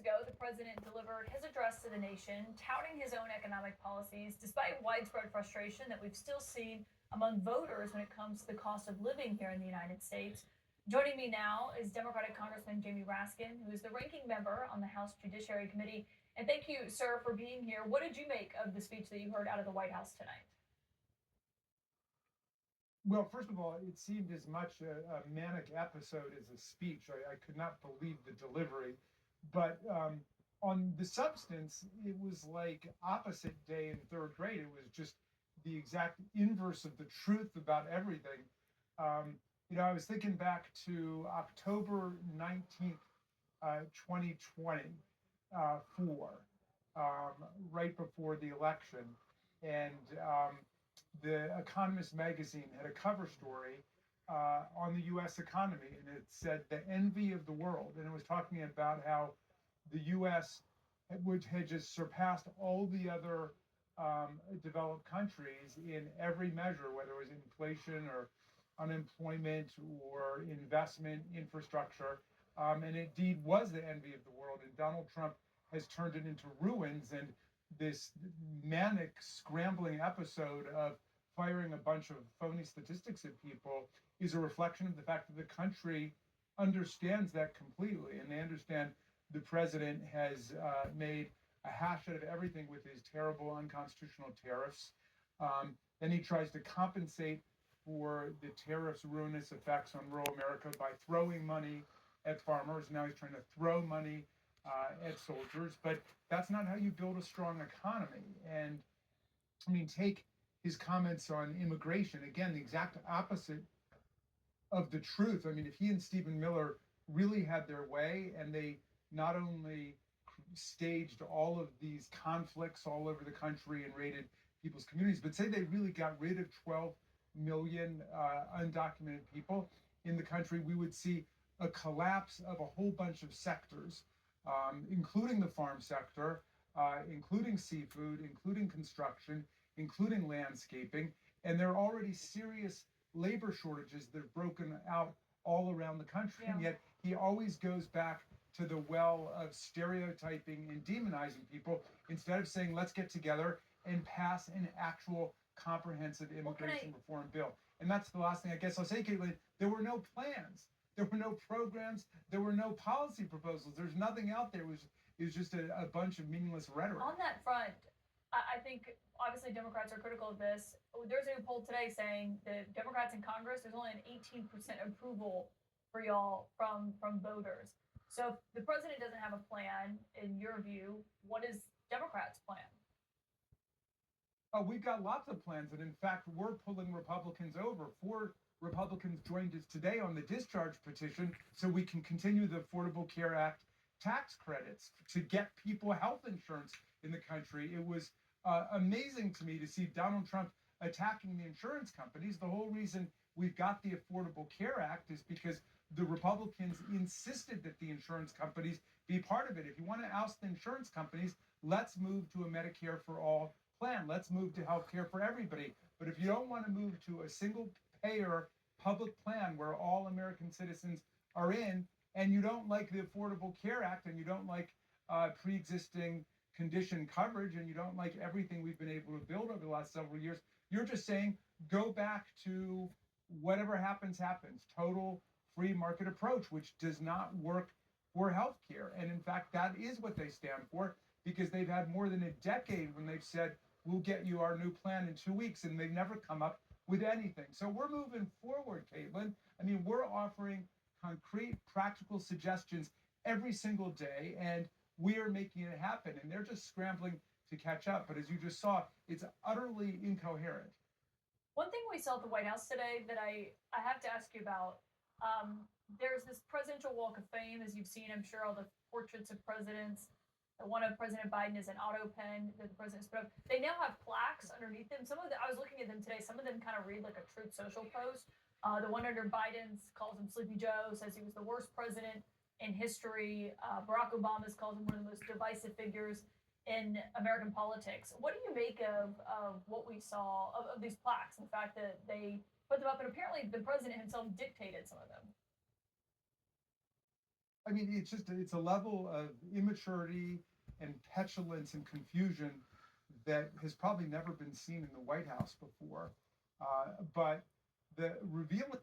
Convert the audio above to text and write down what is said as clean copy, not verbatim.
ago, the president delivered his address to the nation, touting his own economic policies, despite widespread frustration that we've still seen among voters when it comes to the cost of living here in the United States. Joining me now is Democratic Congressman Jamie Raskin, who is the ranking member on the House Judiciary Committee. And thank you, sir, for being here. What did you make of the speech that you heard out of the White House tonight? Well, first of all, it seemed as much a manic episode as a speech. I could not believe the delivery. But on the substance, it was like opposite day in third grade. It was just the exact inverse of the truth about everything. I was thinking back to October 19th, 2020, right before the election. And the Economist magazine had a cover story on the U.S. economy, and it said the envy of the world, and it was talking about how the U.S., which had just surpassed all the other developed countries in every measure, whether it was inflation or unemployment or investment, infrastructure, and indeed was the envy of the world. And Donald Trump has turned it into ruins. And this manic scrambling episode of firing a bunch of phony statistics at people is a reflection of the fact that the country understands that completely, and they understand the president has made a hash out of everything with his terrible unconstitutional tariffs. Then he tries to compensate for the tariffs' ruinous effects on rural America by throwing money at farmers. Now he's trying to throw money at soldiers, but that's not how you build a strong economy. And I mean, take his comments on immigration, again, the exact opposite of the truth. I mean, if he and Stephen Miller really had their way and they not only staged all of these conflicts all over the country and raided people's communities, but say they really got rid of 12 million undocumented people in the country, we would see a collapse of a whole bunch of sectors, including the farm sector, including seafood, including construction, including landscaping. And there are already serious labor shortages that have broken out all around the country. Yeah. And yet he always goes back to the well of stereotyping and demonizing people instead of saying, let's get together and pass an actual comprehensive immigration reform bill. And that's the last thing I guess I'll say, Caitlin. There were no plans. There were no programs. There were no policy proposals. There's nothing out there. It was just a bunch of meaningless rhetoric. On that front, I think obviously Democrats are critical of this. There's a new poll today saying that Democrats in Congress, there's only an 18% approval for y'all from voters. So if the president doesn't have a plan, in your view, what is Democrats' plan? We've got lots of plans, and in fact, we're pulling Republicans over. Four Republicans joined us today on the discharge petition so we can continue the Affordable Care Act tax credits to get people health insurance in the country. It was amazing to me to see Donald Trump attacking the insurance companies. The whole reason we've got the Affordable Care Act is because the Republicans insisted that the insurance companies be part of it. If you want to oust the insurance companies, let's move to a Medicare for all plan. Let's move to health care for everybody. But if you don't want to move to a single payer public plan where all American citizens are in, and you don't like the Affordable Care Act, and you don't like pre-existing condition coverage, and you don't like everything we've been able to build over the last several years, you're just saying go back to whatever happens, total free market approach, which does not work for healthcare. And in fact, that is what they stand for, because they've had more than a decade when they've said, we'll get you our new plan in 2 weeks, and they've never come up with anything. So we're moving forward, Caitlin. I mean, we're offering concrete, practical suggestions every single day, and we are making it happen. And they're just scrambling to catch up. But as you just saw, it's utterly incoherent. One thing we saw at the White House today that I have to ask you about, there's this presidential walk of fame, as you've seen, I'm sure, all the portraits of presidents. One of President Biden is an auto pen that the president's put up. They now have plaques underneath them. Some of them, I was looking at them today, some of them kind of read like a Truth Social post. The one under Biden's calls him Sleepy Joe, says he was the worst president in history. Barack Obama's calls him one of the most divisive figures in American politics. What do you make of what we saw of these plaques and the fact that they put them up? And apparently the president himself dictated some of them. I mean, it's a level of immaturity and petulance and confusion that has probably never been seen in the White House before. But the revealing